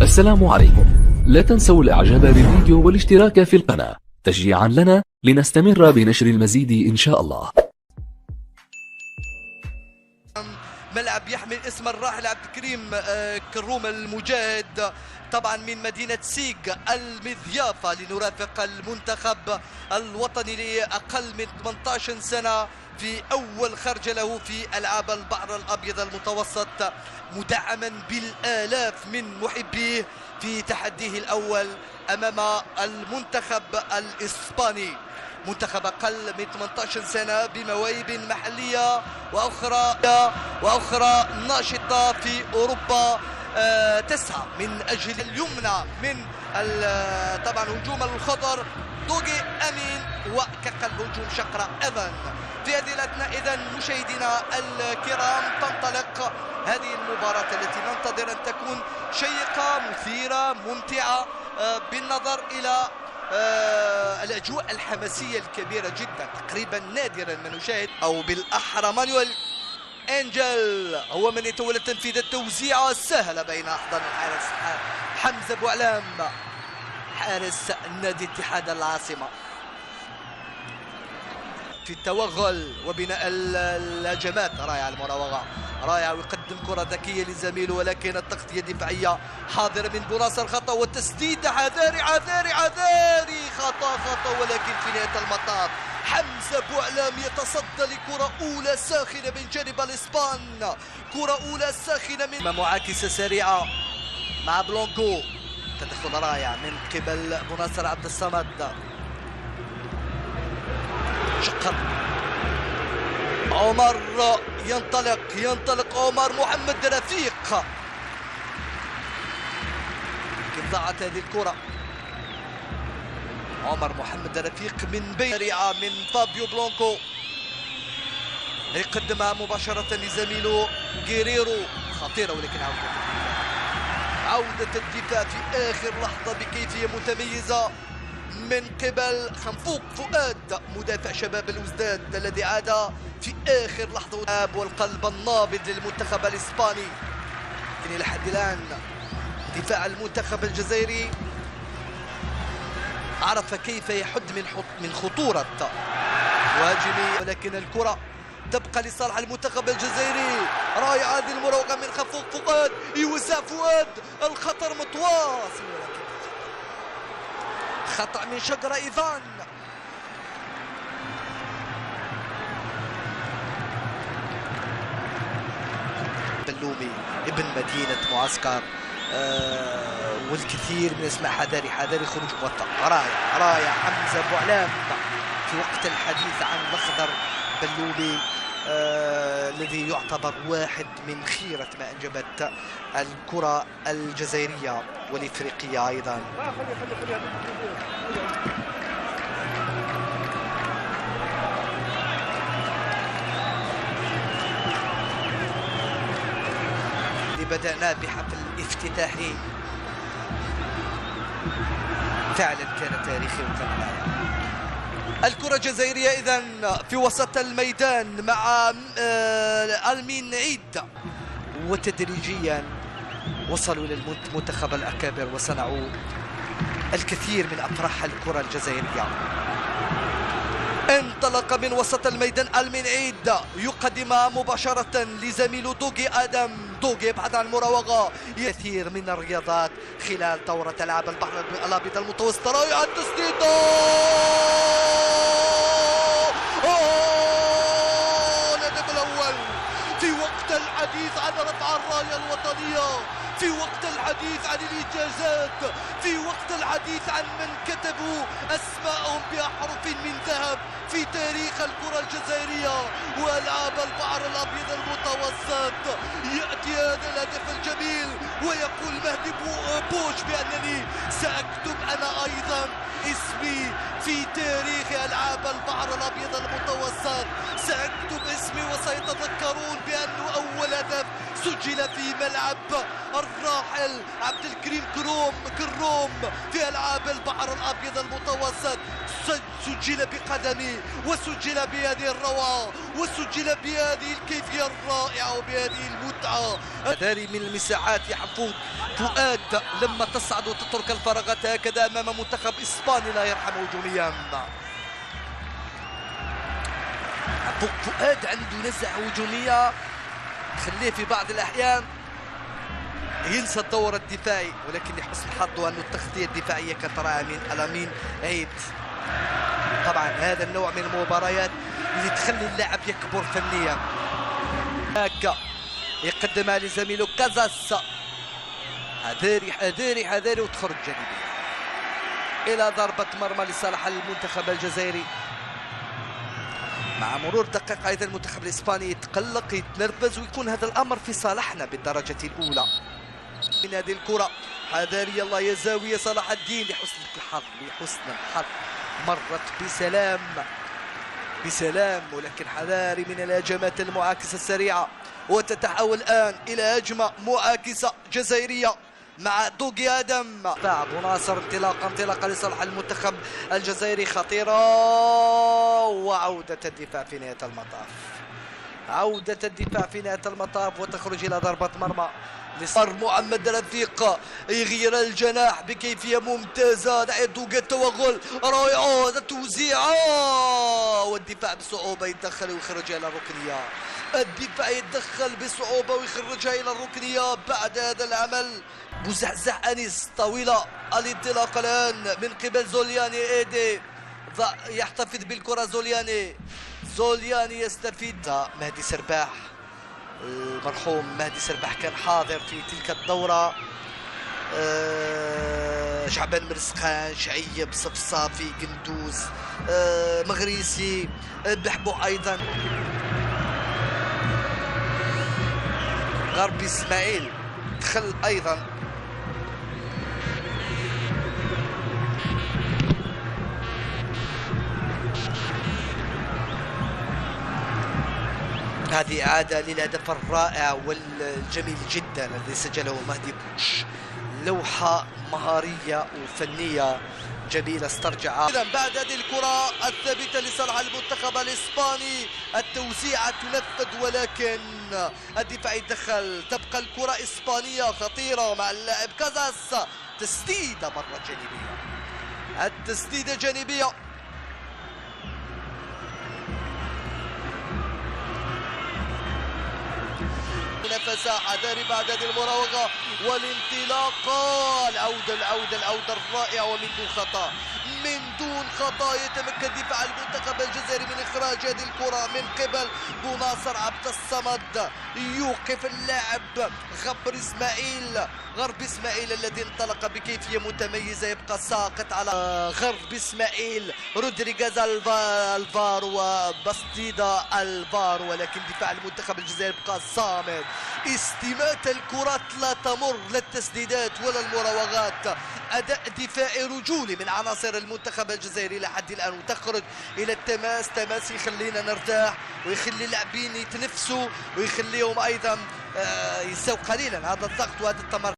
السلام عليكم. لا تنسوا الاعجاب بالفيديو والاشتراك في القناة تشجيعا لنا لنستمر بنشر المزيد ان شاء الله. ملعب يحمل اسم الراحل عبد الكريم كروم المجاهد، طبعا من مدينة سيغ المضيافة، لنرافق المنتخب الوطني لأقل من 18 سنة في أول خرج له في ألعاب البحر الأبيض المتوسط، مدعما بالآلاف من محبيه في تحديه الأول أمام المنتخب الإسباني. منتخب أقل من 18 سنة بمواهب محلية وأخرى ناشطة في أوروبا، تسعى من أجل اليمنى من طبعا هجوم الخضر دوغي أمين وكقلب هجوم شقرة أيضا. في هذه الأثناء إذن مشاهدينا الكرام تنطلق هذه المباراة التي ننتظر أن تكون شيقة مثيرة ممتعة، بالنظر إلى الأجواء الحماسية الكبيرة جدا. تقريبا نادرا ما نشاهد، أو بالأحرى مانويل أنجل هو من يتولى تنفيذ التوزيعة السهلة بين أحضان الحارس حمزة بوعلام حارس نادي اتحاد العاصمة في التوغل وبناء الهجمات. رائع المراوغة، رائع، ويقدم كرة ذكية لزميله، ولكن التغطية الدفاعية حاضرة من بوناصر، خطأ والتسديد حذاري حذاري حذاري، خطأ، ولكن في نهاية المطاف حمزة بوعلام يتصدى لكرة أولى ساخنة من جانب الإسبان، كرة أولى ساخنة من معاكسة سريعة مع بلونكو، تدخل رائع من قبل بوناصر عبد الصمد. شقر عمر ينطلق عمر محمد رفيق، كيف ضاعت هذه الكرة. عمر محمد رفيق من بين من فابيو بلونكو، يقدمها مباشرة لزميله غيريرو، خطيرة ولكن عودة الدفاع في آخر لحظة بكيفية متميزة من قبل خنفوق فؤاد مدافع شباب الوزداد الذي عاد في آخر لحظة، والقلب النابض للمنتخب الإسباني. لكن إلى حد الآن دفاع المنتخب الجزائري عرف كيف يحد من خطورة مهاجمي، ولكن الكرة تبقى لصالح المنتخب الجزائري. رائعة هذه المراوغة من خنفوق فؤاد، يوزع فؤاد، الخطر متواصل، ولكن خطأ من شجرة إيفان. بلومي ابن مدينة معسكر، والكثير من اسماء حذاري خروج موفق. رائع حمزة بوعلام في وقت الحديث عن الأخضر. بلومي الذي يعتبر واحد من خيرة ما أنجبت الكرة الجزائرية والإفريقية أيضا. بدأنا بحفل افتتاحي فعلا كان تاريخي وكان رائع. الكرة الجزائرية إذن في وسط الميدان مع ألمين عيد، وتدريجيا وصلوا للمنتخب الأكابر وصنعوا الكثير من أفراح الكرة الجزائرية. انطلق من وسط الميدان ألمين عيد، يقدمها مباشرة لزميله دوغي آدم. دوغي يبحث عن المراوغة، كثير من الرياضات خلال دورة ألعاب البحر الأبيض المتوسط. رائع التسديد، الهدف الأول في وقت الحديث عن رفع الراية الوطنية، في وقت الحديث عن الإنجازات، في وقت الحديث عن من كتبوا أسماءهم بأحرف من ذهب في تاريخ الكرة الجزائرية وألعاب البحر الأبيض المتوسط. يأتي هذا الهدف الجميل ويقول مهدي بوش بأنني سأكتب أنا أيضا اسمي في تاريخ ألعاب البحر الأبيض المتوسط، سأكتب اسمي وسيتذكرون بأنه أول هدف سجل في ملعب الراحل عبد الكريم كروم في ألعاب البحر الأبيض المتوسط. سجل بقدمه وسجل بهذه الروعة وسجل بهذه الكيفية الرائعة وبهذه المتعة. هذه من المساحات يا حفوظ فؤاد لما تصعد وتترك الفراغات هكذا أمام منتخب إسبانيا لا يرحم هجوميا. فؤاد عنده نزعة هجومية تخليه في بعض الأحيان ينسى الدور الدفاعي، ولكن لحسن حظه أن التغطية الدفاعية كتراها من ألامين عيد. طبعا هذا النوع من المباريات اللي تخلي اللاعب يكبر فنيا. هكا يقدمها لزميله كازاس، حذاري وتخرج جانبية إلى ضربة مرمى لصالح المنتخب الجزائري. مع مرور دقائق أيضا المنتخب الإسباني يتقلق يتنرفز ويكون هذا الأمر في صالحنا بالدرجة الأولى. من هذه الكرة حذاري الله يا زاوية صلاح الدين لحسن الحظ مرت بسلام ولكن حذاري من الهجمات المعاكسة السريعة. وتتحول الآن إلى هجمة معاكسة جزائرية مع دوغي آدم. أبو ناصر انطلاقة لصالح المنتخب الجزائري خطيرة، وعودة الدفاع في نهاية المطاف وتخرج إلى ضربة مرمى لصار محمد رفيق يغير الجناح بكيفية ممتازة. دوغي التوغل رائعة التوزيع والدفاع بصعوبة يتدخل ويخرج إلى الركنية. الدفاع يتدخل بصعوبة ويخرجها إلى الركنية بعد هذا العمل. مزحزح أنيس طويلة الانطلاق الآن من قبل زولياني إيدي يحتفظ بالكرة. زولياني يستفيد. مهدي سرباح المرحوم مهدي سرباح كان حاضر في تلك الدورة. شعبان مرزقان شعيب صفصافي قندوز مغريسي بحبوح أيضا غربي إسماعيل دخل أيضا. هذه إعادة للهدف الرائع والجميل جدا الذي سجله مهدي بوش. لوحة مهارية وفنية جميلة استرجعها. إذا بعد هذه الكرة الثابتة لصالح المنتخب الإسباني التوزيعة تنفذ ولكن الدفاع يتدخل. تبقى الكرة إسبانية خطيرة مع اللاعب كازاس. تسديدة مرة جانبية. التسديدة جانبية. نفسها حذاري بعد هذه المراوغة والانطلاقة. العودة الرائعة ومن دون خطأ يتمكن دفاع المنتخب الجزائري من إخراج هذه الكرة من قبل بو ناصر عبد الصمد. يوقف اللاعب غرب إسماعيل الذي انطلق بكيفية متميزة يبقى ساقط على غرب إسماعيل. رودريغاز الفار وباستيدا الفار، ولكن دفاع المنتخب الجزائري يبقى صامد. استماتة الكرات لا تمر لا التسديدات ولا المراوغات. أداء دفاعي رجولي من عناصر المنتخب الجزائري لحد الآن وتخرج إلى التماس يخلينا نرتاح ويخلي اللاعبين يتنفسوا ويخليهم أيضا يساو قليلا هذا الضغط وهذا التمركز.